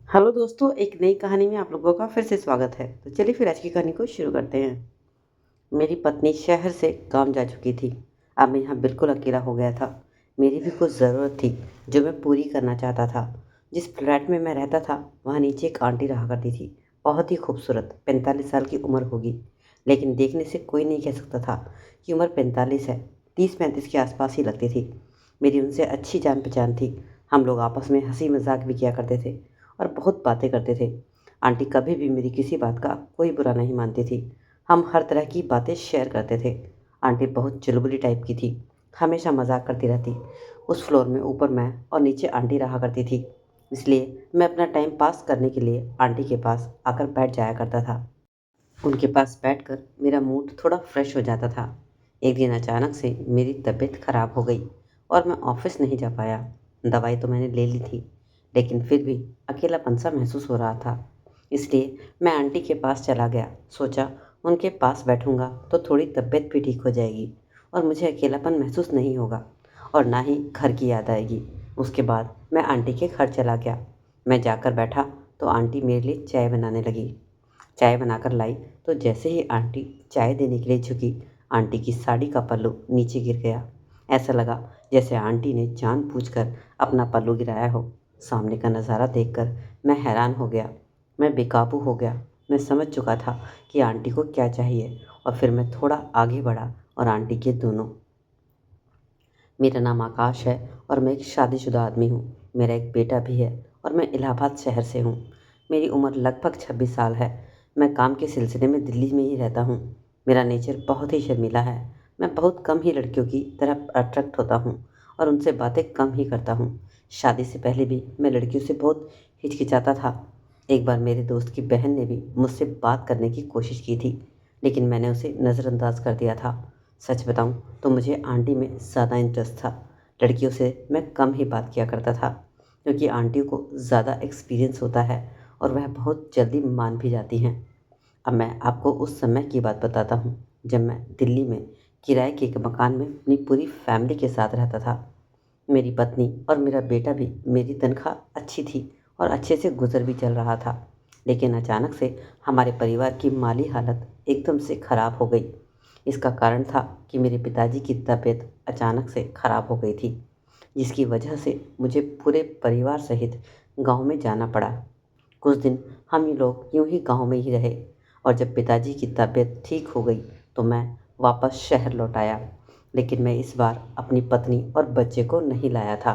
Hello दोस्तों, एक नई कहानी में आप लोगों का फिर से स्वागत है। तो चलिए फिर आज की कहानी को शुरू करते हैं। मेरी पत्नी शहर से गांव जा चुकी थी। अब मैं यहाँ बिल्कुल अकेला हो गया था। मेरी भी कुछ ज़रूरत थी जो मैं पूरी करना चाहता था। जिस फ्लैट में मैं रहता था वहाँ नीचे एक आंटी रहा करती थी। बहुत ही खूबसूरत, 45 साल की उम्र होगी, लेकिन देखने से कोई नहीं कह सकता था कि उम्र 45 है। 30-35 के आसपास ही लगती थी। मेरी उनसे अच्छी जान पहचान थी। हम लोग आपस में हंसी मजाक भी किया करते थे और बहुत बातें करते थे। आंटी कभी भी मेरी किसी बात का कोई बुरा नहीं मानती थी। हम हर तरह की बातें शेयर करते थे। आंटी बहुत चुलबुली टाइप की थी, हमेशा मजाक करती रहती। उस फ्लोर में ऊपर मैं और नीचे आंटी रहा करती थी, इसलिए मैं अपना टाइम पास करने के लिए आंटी के पास आकर बैठ जाया करता था। उनके पास बैठकर मेरा मूड थोड़ा फ्रेश हो जाता था। एक दिन अचानक से मेरी तबीयत खराब हो गई और मैं ऑफिस नहीं जा पाया। दवाई तो मैंने ले ली थी, लेकिन फिर भी अकेलापन सा महसूस हो रहा था। इसलिए मैं आंटी के पास चला गया। सोचा उनके पास बैठूंगा तो थोड़ी तबीयत भी ठीक हो जाएगी और मुझे अकेलापन महसूस नहीं होगा और ना ही घर की याद आएगी। उसके बाद मैं आंटी के घर चला गया। मैं जाकर बैठा तो आंटी मेरे लिए चाय बनाने लगी। चाय बनाकर लाई तो जैसे ही आंटी चाय देने के लिए झुकी, आंटी की साड़ी का पल्लू नीचे गिर गया। ऐसा लगा जैसे आंटी ने जानबूझकर अपना पल्लू गिराया हो। सामने का नज़ारा देखकर मैं हैरान हो गया। मैं बेकाबू हो गया। मैं समझ चुका था कि आंटी को क्या चाहिए और फिर मैं थोड़ा आगे बढ़ा और आंटी के दोनों। मेरा नाम आकाश है और मैं एक शादीशुदा आदमी हूँ। मेरा एक बेटा भी है और मैं इलाहाबाद शहर से हूँ। मेरी उम्र लगभग 26 साल है। मैं काम के सिलसिले में दिल्ली में ही रहता हूँ। मेरा नेचर बहुत ही शर्मीला है। मैं बहुत कम ही लड़कियों की तरफ अट्रैक्ट होता हूँ और उनसे बातें कम ही करता हूँ। शादी से पहले भी मैं लड़कियों से बहुत हिचकिचाता था। एक बार मेरे दोस्त की बहन ने भी मुझसे बात करने की कोशिश की थी, लेकिन मैंने उसे नज़रअंदाज कर दिया था। सच बताऊं तो मुझे आंटी में ज़्यादा इंटरेस्ट था। लड़कियों से मैं कम ही बात किया करता था, क्योंकि आंटी को ज़्यादा एक्सपीरियंस होता है और वह बहुत जल्दी मान भी जाती हैं। अब मैं आपको उस समय की बात बताता हूँ जब मैं दिल्ली में किराए के एक मकान में अपनी पूरी फैमिली के साथ रहता था। मेरी पत्नी और मेरा बेटा भी। मेरी तनख्वाह अच्छी थी और अच्छे से गुजर भी चल रहा था, लेकिन अचानक से हमारे परिवार की माली हालत एकदम से ख़राब हो गई। इसका कारण था कि मेरे पिताजी की तबीयत अचानक से ख़राब हो गई थी, जिसकी वजह से मुझे पूरे परिवार सहित गांव में जाना पड़ा। कुछ दिन हम ये लोग यूं ही गांव में ही रहे और जब पिताजी की तबीयत ठीक हो गई तो मैं वापस शहर लौट आया। लेकिन मैं इस बार अपनी पत्नी और बच्चे को नहीं लाया था।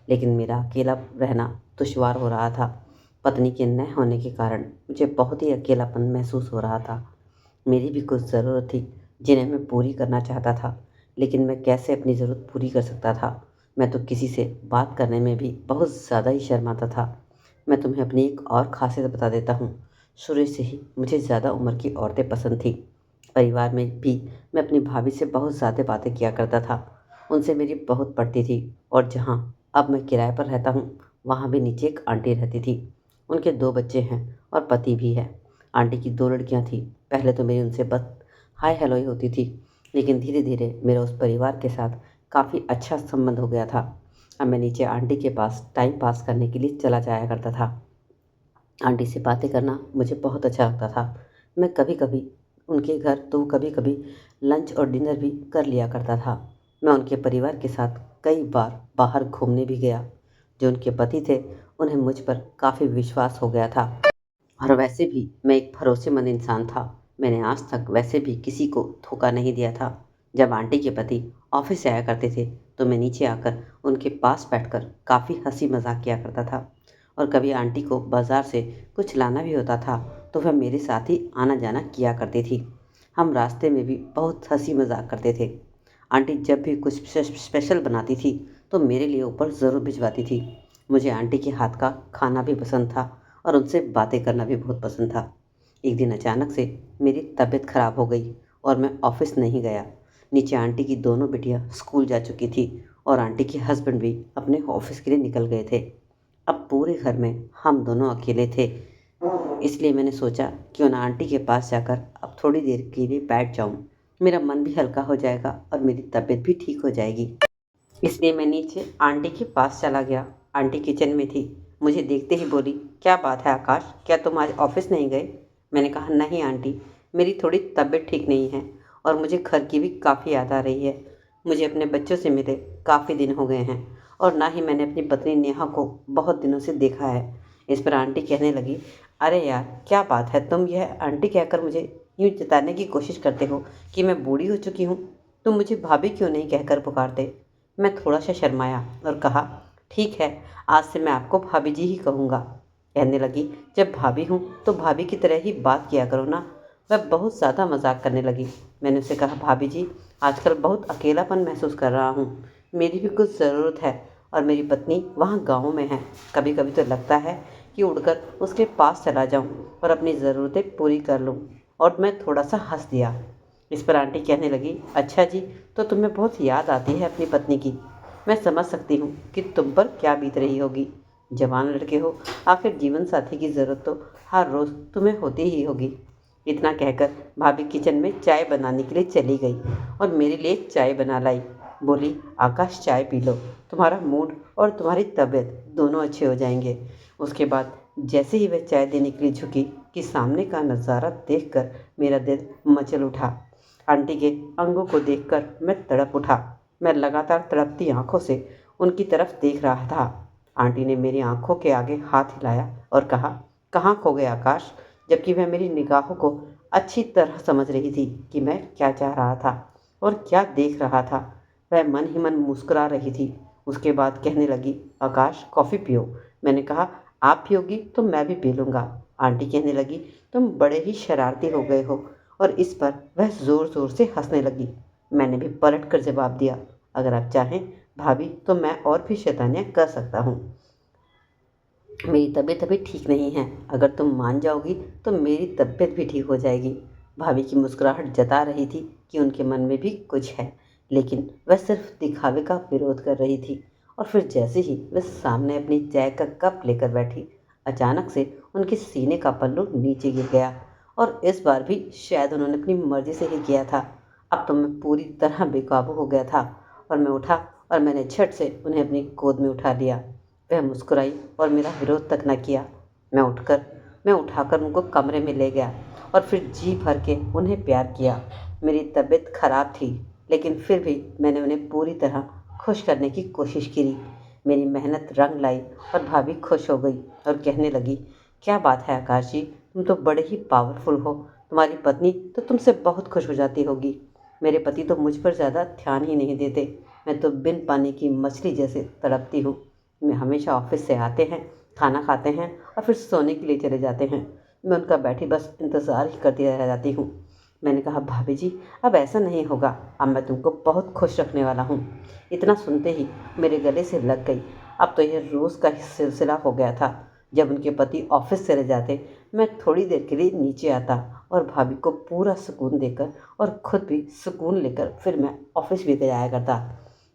लेकिन मेरा अकेला रहना दुश्वार हो रहा था। पत्नी के न होने के कारण मुझे बहुत ही अकेलापन महसूस हो रहा था। मेरी भी कुछ ज़रूरत थी जिन्हें मैं पूरी करना चाहता था, लेकिन मैं कैसे अपनी ज़रूरत पूरी कर सकता था। मैं तो किसी से बात करने में भी बहुत ज़्यादा ही शर्माता था। मैं तुम्हें अपनी एक और ख़ासियत बता देता हूँ। शुरू से ही मुझे ज़्यादा उम्र की औरतें पसंद थी। परिवार में भी मैं अपनी भाभी से बहुत ज़्यादा बातें किया करता था। उनसे मेरी बहुत पड़ती थी। और जहाँ अब मैं किराए पर रहता हूँ वहाँ भी नीचे एक आंटी रहती थी। उनके 2 बच्चे हैं और पति भी है। आंटी की 2 लड़कियाँ थीं। पहले तो मेरी उनसे बस हाय हेलो ही होती थी, लेकिन धीरे धीरे मेरा उस परिवार के साथ काफ़ी अच्छा संबंध हो गया था। अब मैं नीचे आंटी के पास टाइम पास करने के लिए चला जाया करता था। आंटी से बातें करना मुझे बहुत अच्छा लगता था। मैं कभी कभी उनके घर तो कभी कभी लंच और डिनर भी कर लिया करता था। मैं उनके परिवार के साथ कई बार बाहर घूमने भी गया। जो उनके पति थे उन्हें मुझ पर काफ़ी विश्वास हो गया था और वैसे भी मैं एक भरोसेमंद इंसान था। मैंने आज तक वैसे भी किसी को धोखा नहीं दिया था। जब आंटी के पति ऑफिस से आया करते थे तो मैं नीचे आकर उनके पास बैठकर काफ़ी हंसी मजाक किया करता था। और कभी आंटी को बाज़ार से कुछ लाना भी होता था तो वह मेरे साथ ही आना जाना किया करती थी। हम रास्ते में भी बहुत हंसी मजाक करते थे। आंटी जब भी कुछ स्पेशल बनाती थी तो मेरे लिए ऊपर ज़रूर भिजवाती थी। मुझे आंटी के हाथ का खाना भी पसंद था और उनसे बातें करना भी बहुत पसंद था। एक दिन अचानक से मेरी तबीयत खराब हो गई और मैं ऑफिस नहीं गया। नीचे आंटी की दोनों बिटियां स्कूल जा चुकी थी और आंटी के हस्बैंड भी अपने ऑफिस के लिए निकल गए थे। अब पूरे घर में हम दोनों अकेले थे। इसलिए मैंने सोचा क्यों ना आंटी के पास जाकर अब थोड़ी देर के लिए बैठ जाऊं। मेरा मन भी हल्का हो जाएगा और मेरी तबीयत भी ठीक हो जाएगी। इसलिए मैं नीचे आंटी के पास चला गया। आंटी किचन में थी। मुझे देखते ही बोली, क्या बात है आकाश, क्या तुम आज ऑफिस नहीं गए? मैंने कहा, नहीं आंटी, मेरी थोड़ी तबीयत ठीक नहीं है और मुझे घर की भी काफ़ी याद आ रही है। मुझे अपने बच्चों से मिले काफ़ी दिन हो गए हैं और ना ही मैंने अपनी पत्नी नेहा को बहुत दिनों से देखा है। इस पर आंटी कहने लगी, अरे यार, क्या बात है, तुम यह आंटी कहकर मुझे यूँ जताने की कोशिश करते हो कि मैं बूढ़ी हो चुकी हूँ। तुम मुझे भाभी क्यों नहीं कहकर पुकारते? मैं थोड़ा सा शर्माया और कहा, ठीक है, आज से मैं आपको भाभी जी ही कहूँगा। कहने लगी, जब भाभी हूँ तो भाभी की तरह ही बात किया करो ना। वह बहुत ज़्यादा मजाक करने लगी। मैंने उसे कहा, भाभी जी, आजकल बहुत अकेलापन महसूस कर रहा हूँ। मेरी भी कुछ ज़रूरत है और मेरी पत्नी वहाँ गाँव में है। कभी कभी तो लगता है कि उड़कर उसके पास चला जाऊँ और अपनी ज़रूरतें पूरी कर लूँ। और मैं थोड़ा सा हंस दिया। इस पर आंटी कहने लगी, अच्छा जी, तो तुम्हें बहुत याद आती है अपनी पत्नी की। मैं समझ सकती हूँ कि तुम पर क्या बीत रही होगी। जवान लड़के हो, आखिर जीवन साथी की ज़रूरत तो हर रोज़ तुम्हें होती ही होगी। इतना कहकर भाभी किचन में चाय बनाने के लिए चली गई और मेरे लिए चाय बना लाई। बोली, आकाश, चाय पी लो, तुम्हारा मूड और तुम्हारी तबीयत दोनों अच्छे हो जाएंगे। उसके बाद जैसे ही वह चाय देने के लिए झुकी कि सामने का नज़ारा देखकर मेरा दिल मचल उठा। आंटी के अंगों को देखकर मैं तड़प उठा। मैं लगातार तड़पती आंखों से उनकी तरफ देख रहा था। आंटी ने मेरी आंखों के आगे हाथ हिलाया और कहा, कहाँ खो गए आकाश? जबकि वह मेरी निगाहों को अच्छी तरह समझ रही थी कि मैं क्या चाह रहा था और क्या देख रहा था। वह मन ही मन मुस्कुरा रही थी। उसके बाद कहने लगी, आकाश, कॉफ़ी पियो। मैंने कहा, आप पियोगी तो मैं भी पी लूँगा। आंटी कहने लगी, तुम बड़े ही शरारती हो गए हो। और इस पर वह ज़ोर ज़ोर से हंसने लगी। मैंने भी पलट कर जवाब दिया, अगर आप चाहें भाभी तो मैं और भी शैतानियाँ कर सकता हूँ। मेरी तबीयत अभी ठीक नहीं है, अगर तुम मान जाओगी तो मेरी तबीयत भी ठीक हो जाएगी। भाभी की मुस्कुराहट जता रही थी कि उनके मन में भी कुछ है, लेकिन वह सिर्फ दिखावे का विरोध कर रही थी। और फिर जैसे ही वह सामने अपनी चाय का कप लेकर बैठी, अचानक से उनके सीने का पल्लू नीचे गिर गया। और इस बार भी शायद उन्होंने अपनी मर्जी से ही किया था। अब तो मैं पूरी तरह बेकाबू हो गया था और मैं उठा और मैंने झट से उन्हें अपनी गोद में उठा लिया। वह मुस्कुराई और मेरा विरोध तक न किया। मैं उठाकर उनको कमरे में ले गया और फिर जी भर के उन्हें प्यार किया। मेरी तबीयत खराब थी, लेकिन फिर भी मैंने उन्हें पूरी तरह खुश करने की कोशिश की। मेरी मेहनत रंग लाई और भाभी खुश हो गई और कहने लगी, क्या बात है आकाश जी, तुम तो बड़े ही पावरफुल हो। तुम्हारी पत्नी तो तुमसे बहुत खुश हो जाती होगी। मेरे पति तो मुझ पर ज़्यादा ध्यान ही नहीं देते। मैं तो बिन पानी की मछली जैसे तड़पती हूँ। मैं हमेशा ऑफिस से आते हैं, खाना खाते हैं और फिर सोने के लिए चले जाते हैं। मैं उनका बैठी बस इंतज़ार ही करती रह जाती हूँ। मैंने कहा, भाभी जी, अब ऐसा नहीं होगा, अब मैं तुमको बहुत खुश रखने वाला हूँ। इतना सुनते ही मेरे गले से लग गई। अब तो यह रोज़ का ही सिलसिला हो गया था। जब उनके पति ऑफिस चले जाते, मैं थोड़ी देर के लिए नीचे आता और भाभी को पूरा सुकून देकर और खुद भी सुकून लेकर फिर मैं ऑफिस भी जाया करता।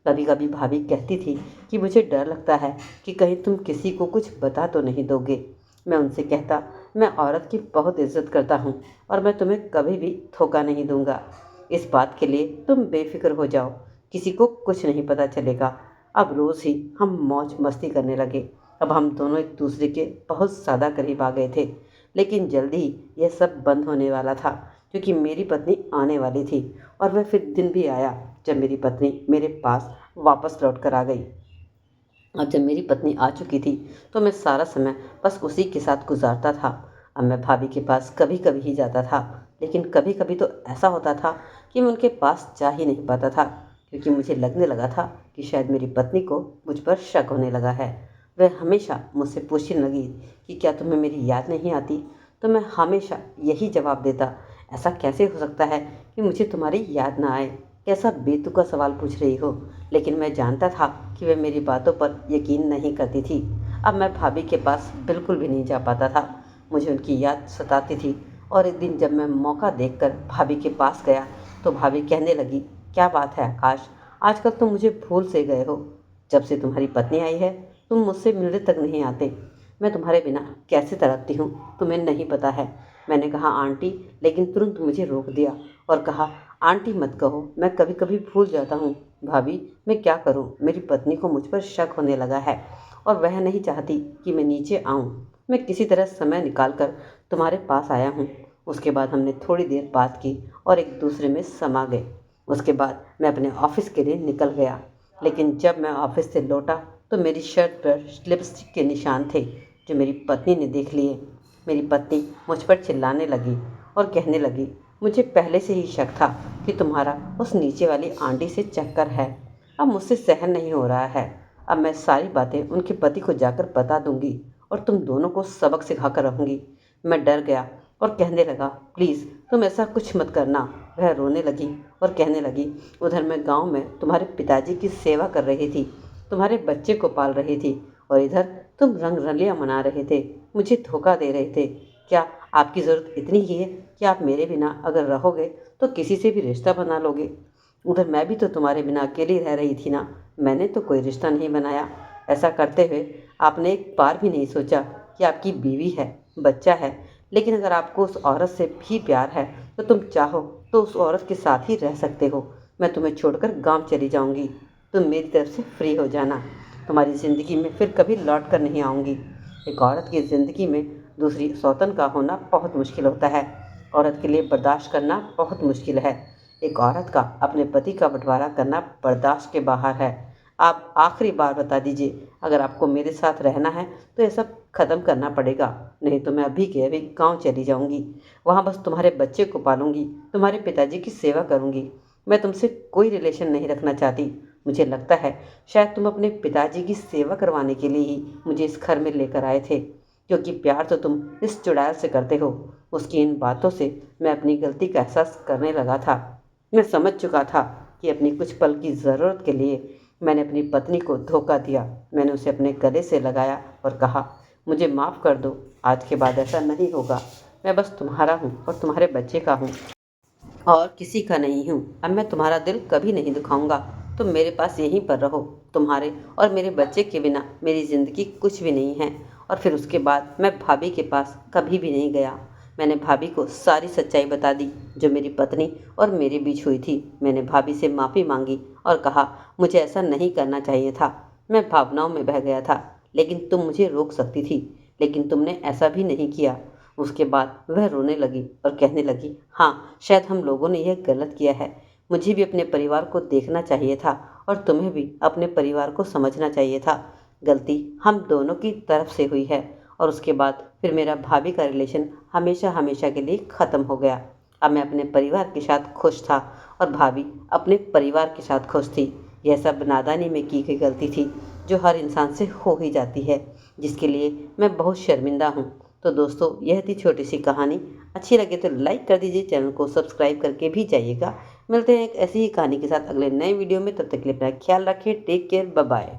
कभी कभी भाभी कहती थी कि मुझे डर लगता है कि कहीं तुम किसी को कुछ बता तो नहीं दोगे। मैं उनसे कहता, मैं औरत की बहुत इज्जत करता हूँ और मैं तुम्हें कभी भी धोखा नहीं दूंगा। इस बात के लिए तुम बेफिक्र हो जाओ, किसी को कुछ नहीं पता चलेगा। अब रोज़ ही हम मौज मस्ती करने लगे। अब हम दोनों एक दूसरे के बहुत ज़्यादा करीब आ गए थे। लेकिन जल्दी ही यह सब बंद होने वाला था, क्योंकि मेरी पत्नी आने वाली थी। और वह फिर दिन भी आया जब मेरी पत्नी मेरे पास वापस लौट कर आ गई। अब जब मेरी पत्नी आ चुकी थी तो मैं सारा समय बस उसी के साथ गुजारता था। अब मैं भाभी के पास कभी कभी ही जाता था, लेकिन कभी कभी तो ऐसा होता था कि मैं उनके पास जा ही नहीं पाता था, क्योंकि मुझे लगने लगा था कि शायद मेरी पत्नी को मुझ पर शक होने लगा है। वह हमेशा मुझसे पूछने लगी कि क्या तुम्हें मेरी याद नहीं आती? तो मैं हमेशा यही जवाब देता, ऐसा कैसे हो सकता है कि मुझे तुम्हारी याद ना आए? कैसा बेतुका सवाल पूछ रही हो? लेकिन मैं जानता था कि वह मेरी बातों पर यकीन नहीं करती थी। अब मैं भाभी के पास बिल्कुल भी नहीं जा पाता था। मुझे उनकी याद सताती थी। और एक दिन जब मैं मौका देखकर भाभी के पास गया तो भाभी कहने लगी, क्या बात है आकाश, आजकल तुम मुझे भूल से गए हो। जब से तुम्हारी पत्नी आई है तुम मुझसे मिलने तक नहीं आते। मैं तुम्हारे बिना कैसे तड़पती हूँ तुम्हें नहीं पता है। मैंने कहा, आंटी, लेकिन तुरंत मुझे रोक दिया और कहा, आंटी मत कहो, मैं कभी कभी भूल जाता हूँ। भाभी, मैं क्या करूँ, मेरी पत्नी को मुझ पर शक होने लगा है और वह नहीं चाहती कि मैं नीचे आऊँ। मैं किसी तरह समय निकाल कर तुम्हारे पास आया हूँ। उसके बाद हमने थोड़ी देर बात की और एक दूसरे में समा गए। उसके बाद मैं अपने ऑफिस के लिए निकल गया, लेकिन जब मैं ऑफिस से लौटा तो मेरी शर्ट पर लिपस्टिक के निशान थे, जो मेरी पत्नी ने देख लिए। मेरी पत्नी मुझ पर चिल्लाने लगी और कहने लगी, मुझे पहले से ही शक था कि तुम्हारा उस नीचे वाली आंटी से चक्कर है। अब मुझसे सहन नहीं हो रहा है। अब मैं सारी बातें उनके पति को जाकर बता दूंगी और तुम दोनों को सबक सिखा कर रहूँगी। मैं डर गया और कहने लगा, प्लीज़ तुम ऐसा कुछ मत करना। वह रोने लगी और कहने लगी, उधर मैं गांव में तुम्हारे पिताजी की सेवा कर रही थी, तुम्हारे बच्चे को पाल रही थी, और इधर तुम रंग रलियां मना रहे थे, मुझे धोखा दे रहे थे। क्या आपकी ज़रूरत इतनी ही है कि आप मेरे बिना अगर रहोगे तो किसी से भी रिश्ता बना लोगे? उधर मैं भी तो तुम्हारे बिना अकेली रह रही थी ना। मैंने तो कोई रिश्ता नहीं बनाया। ऐसा करते हुए आपने एक बार भी नहीं सोचा कि आपकी बीवी है, बच्चा है। लेकिन अगर आपको उस औरत से भी प्यार है तो तुम चाहो तो उस औरत के साथ ही रह सकते हो। मैं तुम्हें छोड़कर गांव चली जाऊंगी। तुम मेरी तरफ से फ्री हो जाना। तुम्हारी ज़िंदगी में फिर कभी लौट कर नहीं आऊँगी। एक औरत की ज़िंदगी में दूसरी सौतन का होना बहुत मुश्किल होता है। औरत के लिए बर्दाश्त करना बहुत मुश्किल है। एक औरत का अपने पति का बंटवारा करना बर्दाश्त के बाहर है। आप आखिरी बार बता दीजिए, अगर आपको मेरे साथ रहना है तो ये सब ख़त्म करना पड़ेगा, नहीं तो मैं अभी के अभी गांव चली जाऊंगी। वहाँ बस तुम्हारे बच्चे को पालूंगी, तुम्हारे पिताजी की सेवा करूंगी। मैं तुमसे कोई रिलेशन नहीं रखना चाहती। मुझे लगता है शायद तुम अपने पिताजी की सेवा करवाने के लिए ही मुझे इस घर में लेकर आए थे, क्योंकि प्यार तो तुम इस चुड़ैल से करते हो। उसकी इन बातों से मैं अपनी गलती का एहसास करने लगा था। मैं समझ चुका था कि अपनी कुछ पल की ज़रूरत के लिए मैंने अपनी पत्नी को धोखा दिया। मैंने उसे अपने गले से लगाया और कहा, मुझे माफ़ कर दो, आज के बाद ऐसा नहीं होगा। मैं बस तुम्हारा हूँ और तुम्हारे बच्चे का हूँ और किसी का नहीं हूँ। अब मैं तुम्हारा दिल कभी नहीं दुखाऊंगा। तुम मेरे पास यहीं पर रहो। तुम्हारे और मेरे बच्चे के बिना मेरी ज़िंदगी कुछ भी नहीं है। और फिर उसके बाद मैं भाभी के पास कभी भी नहीं गया। मैंने भाभी को सारी सच्चाई बता दी जो मेरी पत्नी और मेरे बीच हुई थी। मैंने भाभी से माफ़ी मांगी और कहा, मुझे ऐसा नहीं करना चाहिए था। मैं भावनाओं में बह गया था, लेकिन तुम मुझे रोक सकती थी, लेकिन तुमने ऐसा भी नहीं किया। उसके बाद वह रोने लगी और कहने लगी, हाँ, शायद हम लोगों ने यह गलत किया है। मुझे भी अपने परिवार को देखना चाहिए था और तुम्हें भी अपने परिवार को समझना चाहिए था। गलती हम दोनों की तरफ से हुई है। और उसके बाद फिर मेरा भाभी का रिलेशन हमेशा हमेशा के लिए ख़त्म हो गया। अब मैं अपने परिवार के साथ खुश था और भाभी अपने परिवार के साथ खुश थी। यह सब नादानी में की गई गलती थी, जो हर इंसान से हो ही जाती है, जिसके लिए मैं बहुत शर्मिंदा हूँ। तो दोस्तों, यह थी छोटी सी कहानी। अच्छी लगे तो लाइक कर दीजिए, चैनल को सब्सक्राइब करके भी जाइएगा। मिलते हैं एक ऐसी ही कहानी के साथ अगले नए वीडियो में। तब तक के लिए अपना ख्याल रखें। Take care, bye bye.